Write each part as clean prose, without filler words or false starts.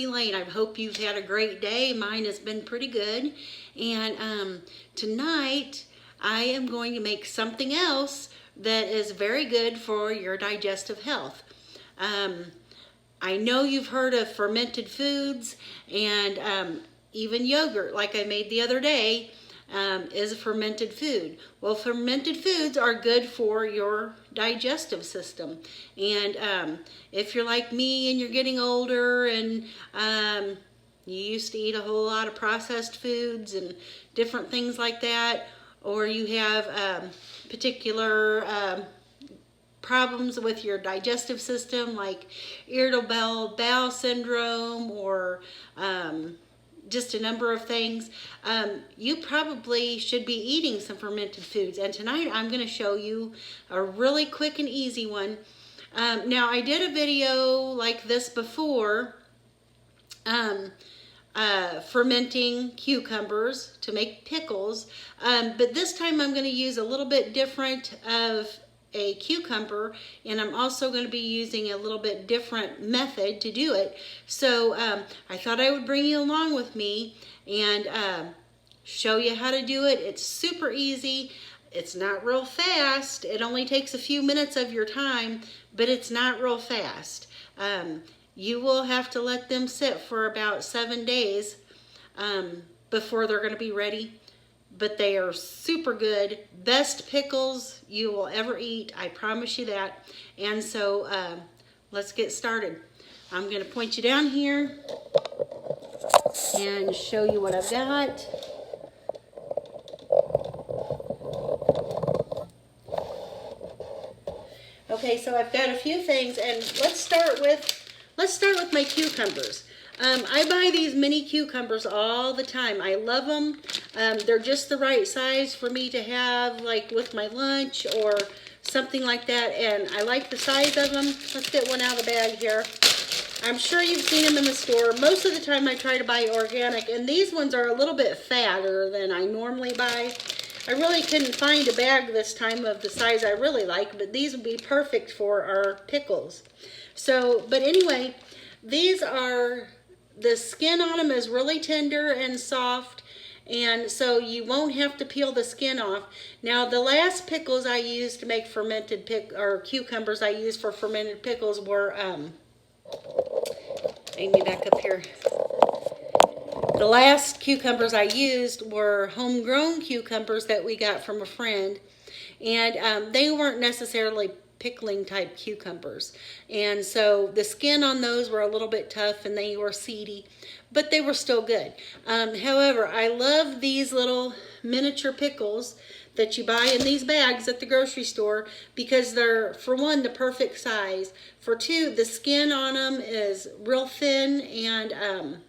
Turkey Lane. I hope you've had a great day. Mine has been pretty good. And tonight I am going to make something else that is very good for your digestive health. I know you've heard of fermented foods, and even yogurt, like I made the other day, is a fermented food. Well, fermented foods are good for your digestive system. And if you're like me and you're getting older and you used to eat a whole lot of processed foods and different things like that, or you have particular problems with your digestive system like irritable bowel syndrome or just a number of things, you probably should be eating some fermented foods. And tonight I'm going to show you a really quick and easy one. Now I did a video like this before, fermenting cucumbers to make pickles, but this time I'm going to use a little bit different of a cucumber, and I'm also going to be using a little bit different method to do it. So I thought I would bring you along with me and show you how to do it. It's super easy. It's not real fast. It only takes a few minutes of your time, but it's not real fast. You will have to let them sit for about 7 days before they're going to be ready. But they are super good. Best pickles you will ever eat. I promise you that. And so let's get started. I'm going to point you down here and show you what I've got. Okay, so I've got a few things, and let's start with my cucumbers. I buy these mini cucumbers all the time. I love them. They're just the right size for me to have like with my lunch or something like that. And I like the size of them. Let's get one out of the bag here. I'm sure you've seen them in the store. Most of the time I try to buy organic, and these ones are a little bit fatter than I normally buy. I really couldn't find a bag this time of the size I really like, but these would be perfect for our pickles. So, but anyway, these are... the skin on them is really tender and soft, and so you won't have to peel the skin off. Now, the last pickles I used to make fermented cucumbers I used for fermented pickles were, let me back up here. The last cucumbers I used were homegrown cucumbers that we got from a friend, and they weren't necessarily pickling type cucumbers, and so the skin on those were a little bit tough and they were seedy, but they were still good. However, I love these little miniature pickles that you buy in these bags at the grocery store because they're, for one, the perfect size. For two, the skin on them is real thin, and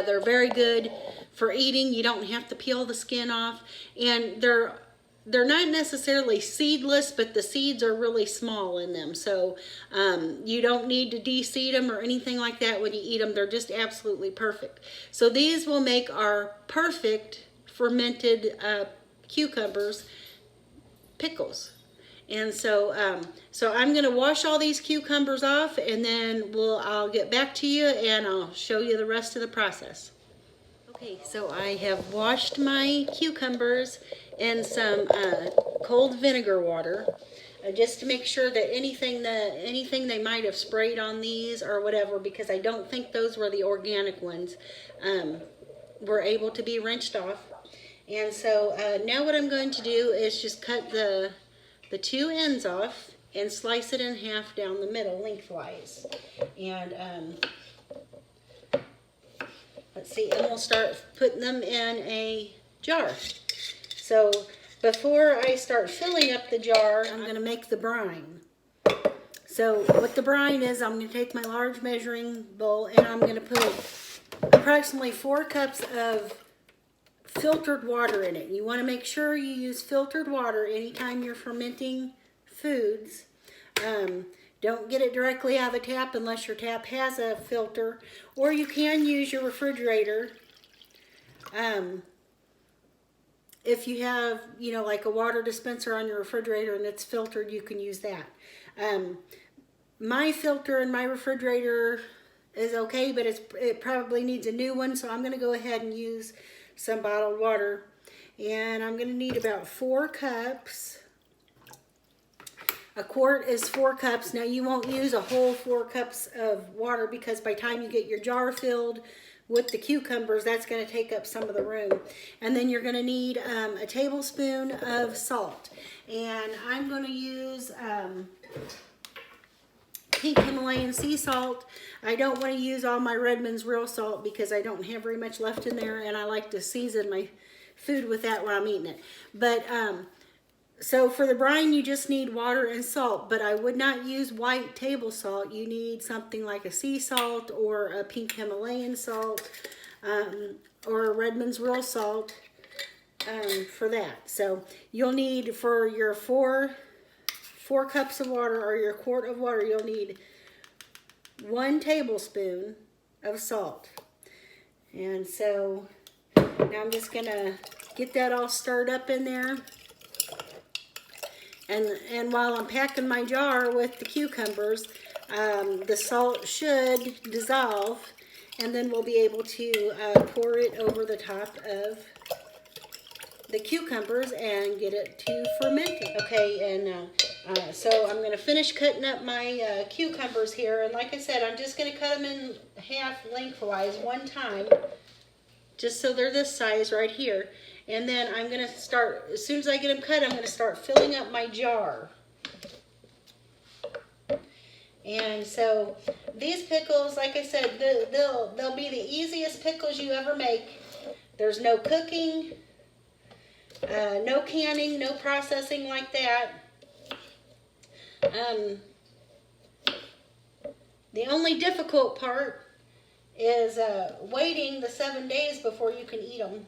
they're very good for eating. You don't have to peel the skin off, and they're not necessarily seedless, but the seeds are really small in them. So you don't need to de-seed them or anything like that when you eat them. They're just absolutely perfect. So these will make our perfect fermented cucumbers pickles. And so I'm going to wash all these cucumbers off, and then I'll get back to you and I'll show you the rest of the process. Okay, so I have washed my cucumbers in some cold vinegar water, just to make sure that anything they might have sprayed on these or whatever, because I don't think those were the organic ones, were able to be rinsed off. And so now what I'm going to do is just cut the two ends off and slice it in half down the middle lengthwise. And let's see, and we'll start putting them in a jar. So before I start filling up the jar, I'm going to make the brine. So what the brine is, I'm going to take my large measuring bowl and I'm going to put approximately 4 cups of filtered water in it. You want to make sure you use filtered water anytime you're fermenting foods. Don't get it directly out of the tap unless your tap has a filter, or you can use your refrigerator. If you have, like a water dispenser on your refrigerator and it's filtered, you can use that. My filter in my refrigerator is okay, but it probably needs a new one, so I'm going to go ahead and use some bottled water. And I'm going to need about 4 cups. A quart is 4 cups. Now you won't use a whole 4 cups of water because by the time you get your jar filled with the cucumbers, that's going to take up some of the room. And then you're going to need a tablespoon of salt. And I'm going to use pink Himalayan sea salt. I don't want to use all my Redmond's real salt because I don't have very much left in there, and I like to season my food with that when I'm eating it. But so for the brine, you just need water and salt, but I would not use white table salt. You need something like a sea salt or a pink Himalayan salt or a Redmond's real salt for that. So you'll need, for your 4 cups of water or your quart of water, you'll need 1 tablespoon of salt. And so now I'm just gonna get that all stirred up in there. And while I'm packing my jar with the cucumbers, the salt should dissolve, and then we'll be able to pour it over the top of the cucumbers and get it to fermenting. Okay, and so I'm going to finish cutting up my cucumbers here, and like I said, I'm just going to cut them in half lengthwise one time, just so they're this size right here. And then I'm going to start, as soon as I get them cut, I'm going to start filling up my jar. And so these pickles, like I said, they'll be the easiest pickles you ever make. There's no cooking, no canning, no processing like that. The only difficult part is waiting the 7 days before you can eat them.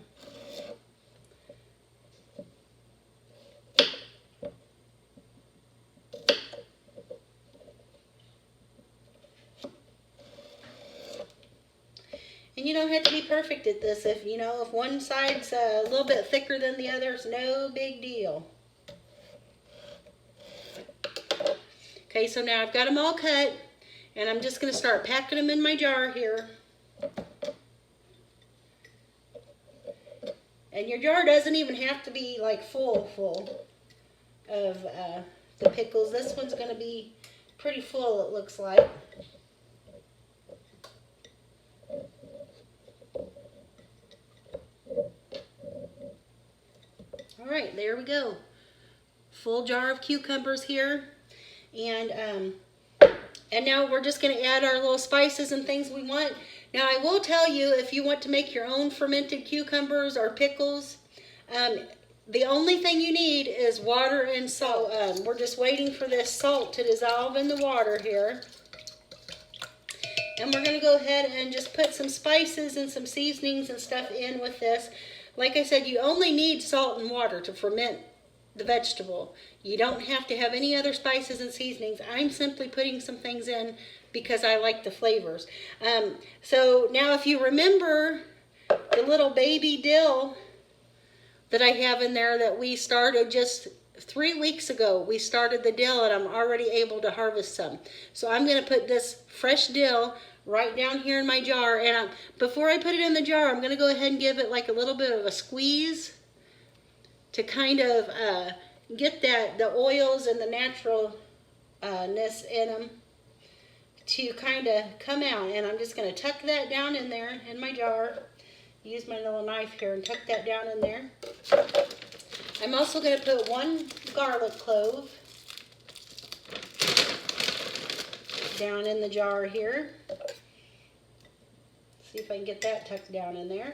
And you don't have to be perfect at this. If one side's a little bit thicker than the other, it's no big deal. Okay, so now I've got them all cut, and I'm just going to start packing them in my jar here. And your jar doesn't even have to be like full of the pickles. This one's going to be pretty full, it looks like. All right, there we go. Full jar of cucumbers here. And now we're just going to add our little spices and things we want. Now I will tell you, if you want to make your own fermented cucumbers or pickles, the only thing you need is water and salt. We're just waiting for this salt to dissolve in the water here. And we're going to go ahead and just put some spices and some seasonings and stuff in with this. Like I said, you only need salt and water to ferment the vegetable. You don't have to have any other spices and seasonings. I'm simply putting some things in because I like the flavors. So now if you remember the little baby dill that I have in there that we started just 3 weeks ago, we started the dill, and I'm already able to harvest some. So I'm going to put this fresh dill right down here in my jar, and before I put it in the jar, I'm going to go ahead and give it like a little bit of a squeeze to kind of get the oils and the naturalness in them to kind of come out. And I'm just going to tuck that down in there in my jar. Use my little knife here and tuck that down in there. I'm also going to put 1 garlic clove down in the jar here. See if I can get that tucked down in there.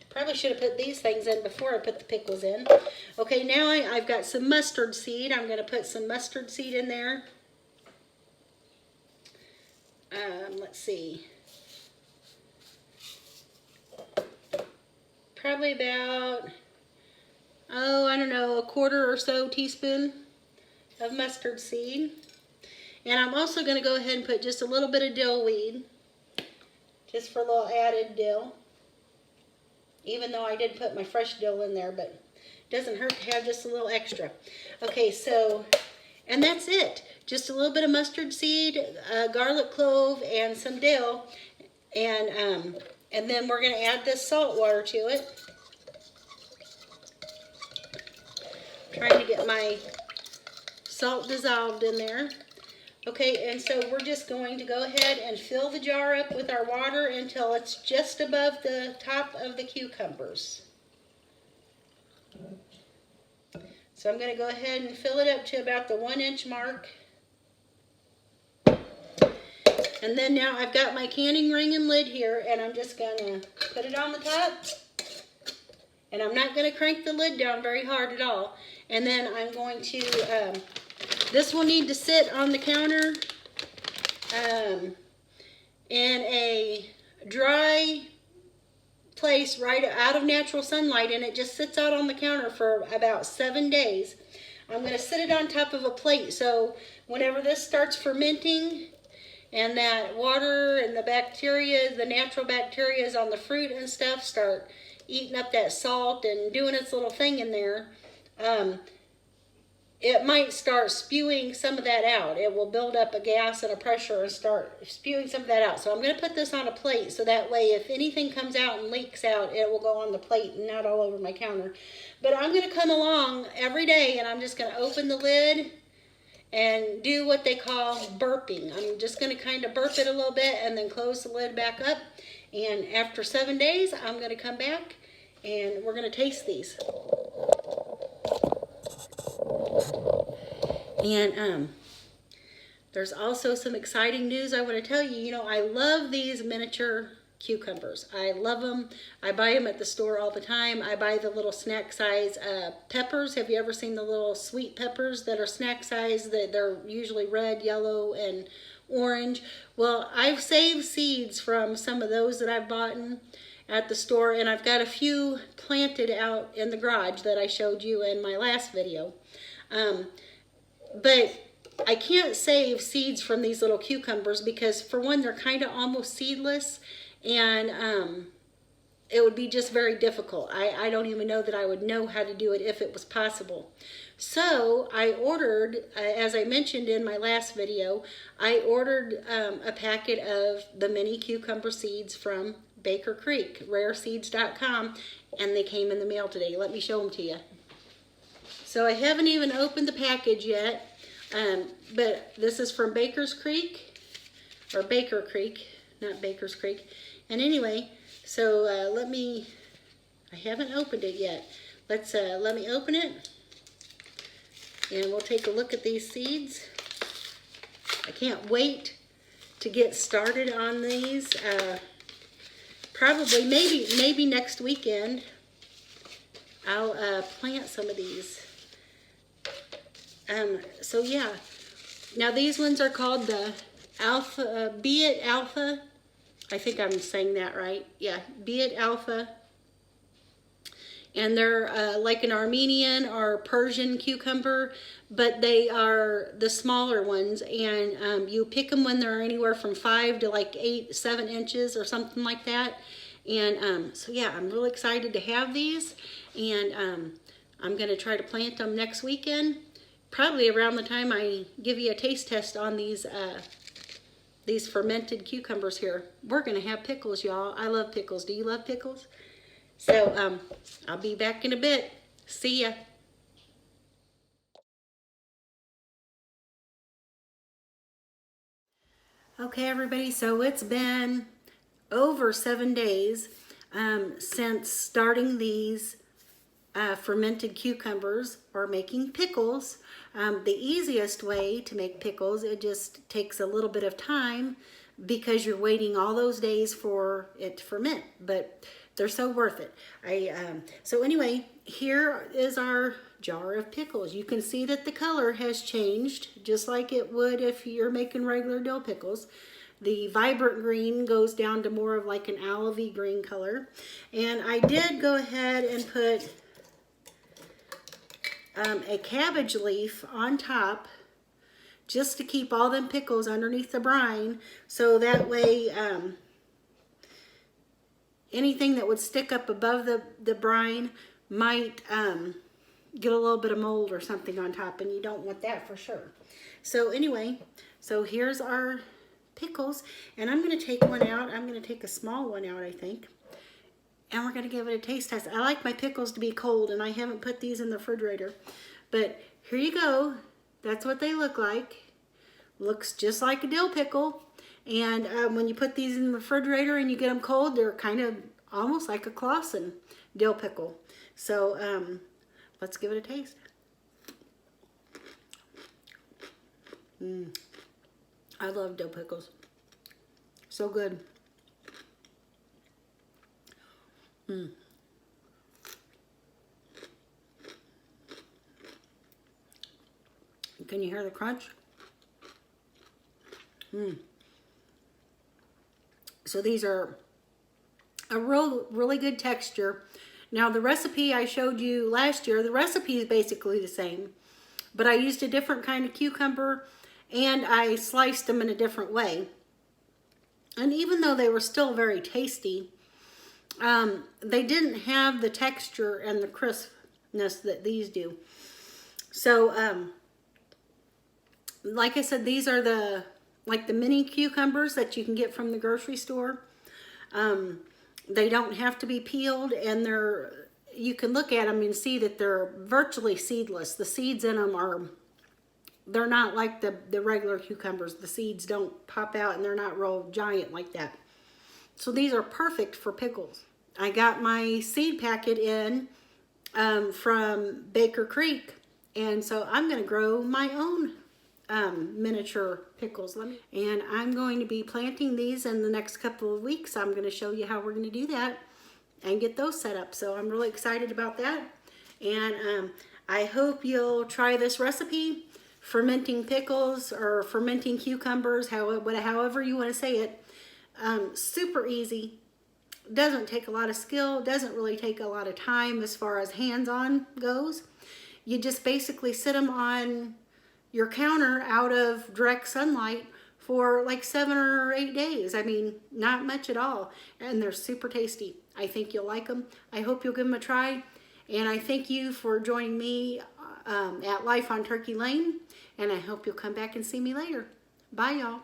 Probably should have put these things in before I put the pickles in. Okay, now I've got some mustard seed. I'm going to put some mustard seed in there. Let's see. Probably about, I don't know, a 1/4 or so teaspoon of mustard seed. And I'm also going to go ahead and put just a little bit of dill weed, just for a little added dill. Even though I did put my fresh dill in there, but Doesn't hurt to have just a little extra. Okay, so, and that's it. Just a little bit of mustard seed, garlic clove, and some dill. And then we're going to add this salt water to it. Trying to get my salt dissolved in there. Okay, and so we're just going to go ahead and fill the jar up with our water until it's just above the top of the cucumbers. So I'm going to go ahead and fill it up to about the 1-inch mark. And then now I've got my canning ring and lid here, and I'm just going to put it on the top. And I'm not going to crank the lid down very hard at all. And then I'm going to, this will need to sit on the counter in a dry place right out of natural sunlight, and it just sits out on the counter for about 7 days. I'm going to sit it on top of a plate, so whenever this starts fermenting and that water and the bacteria, the natural bacteria on the fruit and stuff start eating up that salt and doing its little thing in there, it might start spewing some of that out. It will build up a gas and a pressure and start spewing some of that out. So I'm going to put this on a plate so that way if anything comes out and leaks out, it will go on the plate and not all over my counter. But I'm going to come along every day and I'm just going to open the lid and do what they call burping. I'm just going to kind of burp it a little bit and then close the lid back up. And after 7 days, I'm going to come back and we're going to taste these. And there's also some exciting news I want to tell you. You know, I love these miniature cucumbers. I love them. I buy them at the store all the time. I buy the little snack size peppers. Have you ever seen the little sweet peppers that are snack size? They're usually red, yellow, and orange. Well, I've saved seeds from some of those that I've bought at the store, and I've got a few planted out in the garage that I showed you in my last video. But I can't save seeds from these little cucumbers because, for one, they're kind of almost seedless, and it would be just very difficult. I don't even know that I would know how to do it if it was possible. So I ordered, as I mentioned in my last video, I ordered a packet of the mini cucumber seeds from Baker Creek, rareseeds.com, and they came in the mail today. Let me show them to you. So I haven't even opened the package yet, but this is from Baker's Creek, or Baker Creek, not Baker's Creek. And anyway, so I haven't opened it yet. Let me open it, and we'll take a look at these seeds. I can't wait to get started on these. Probably, maybe next weekend, I'll plant some of these. So yeah, now these ones are called the Alpha, Be It Alpha. I think I'm saying that right. Yeah, Be It Alpha. And they're like an Armenian or Persian cucumber, but they are the smaller ones. And you pick them when they're anywhere from 5 to like 7 inches or something like that. And so yeah, I'm really excited to have these. And I'm going to try to plant them next weekend. Probably around the time I give you a taste test on these fermented cucumbers here. We're going to have pickles, y'all. I love pickles. Do you love pickles? So I'll be back in a bit. See ya. Okay, everybody, so it's been over 7 days since starting these fermented cucumbers or making pickles. The easiest way to make pickles, it just takes a little bit of time because you're waiting all those days for it to ferment, but they're so worth it. So anyway, here is our jar of pickles. You can see that the color has changed, just like it would if you're making regular dill pickles. The vibrant green goes down to more of like an olivey green color. And I did go ahead and put a cabbage leaf on top just to keep all them pickles underneath the brine, so that way anything that would stick up above the brine might get a little bit of mold or something on top, and you don't want that for sure. So anyway, so here's our pickles, and I'm going to take one out. I'm going to take a small one out, I think, and we're going to give it a taste test. I like my pickles to be cold, and I haven't put these in the refrigerator, but here you go. That's what they look like. Looks just like a dill pickle, and when you put these in the refrigerator and you get them cold, they're kind of almost like a Clausen dill pickle. So let's give it a taste. I love dill pickles. So good. Can you hear the crunch? So these are a really good texture. Now the recipe I showed you last year, the recipe is basically the same, but I used a different kind of cucumber and I sliced them in a different way. And even though they were still very tasty, they didn't have the texture and the crispness that these do. So like I said, these are the mini cucumbers that you can get from the grocery store. They don't have to be peeled, and you can look at them and see that they're virtually seedless. The seeds in them they're not like the regular cucumbers. The seeds don't pop out, and they're not real giant like that. So these are perfect for pickles. I got my seed packet in from Baker Creek, and so I'm going to grow my own miniature pickles. And I'm going to be planting these in the next couple of weeks. I'm going to show you how we're going to do that and get those set up. So I'm really excited about that. And I hope you'll try this recipe, fermenting pickles or fermenting cucumbers, however you want to say it. Super easy. Doesn't take a lot of skill. Doesn't really take a lot of time as far as hands-on goes. You just basically sit them on your counter out of direct sunlight for like 7 or 8 days. I mean, not much at all. And they're super tasty. I think you'll like them. I hope you'll give them a try. And I thank you for joining me at Life on Turkey Lane. And I hope you'll come back and see me later. Bye, y'all.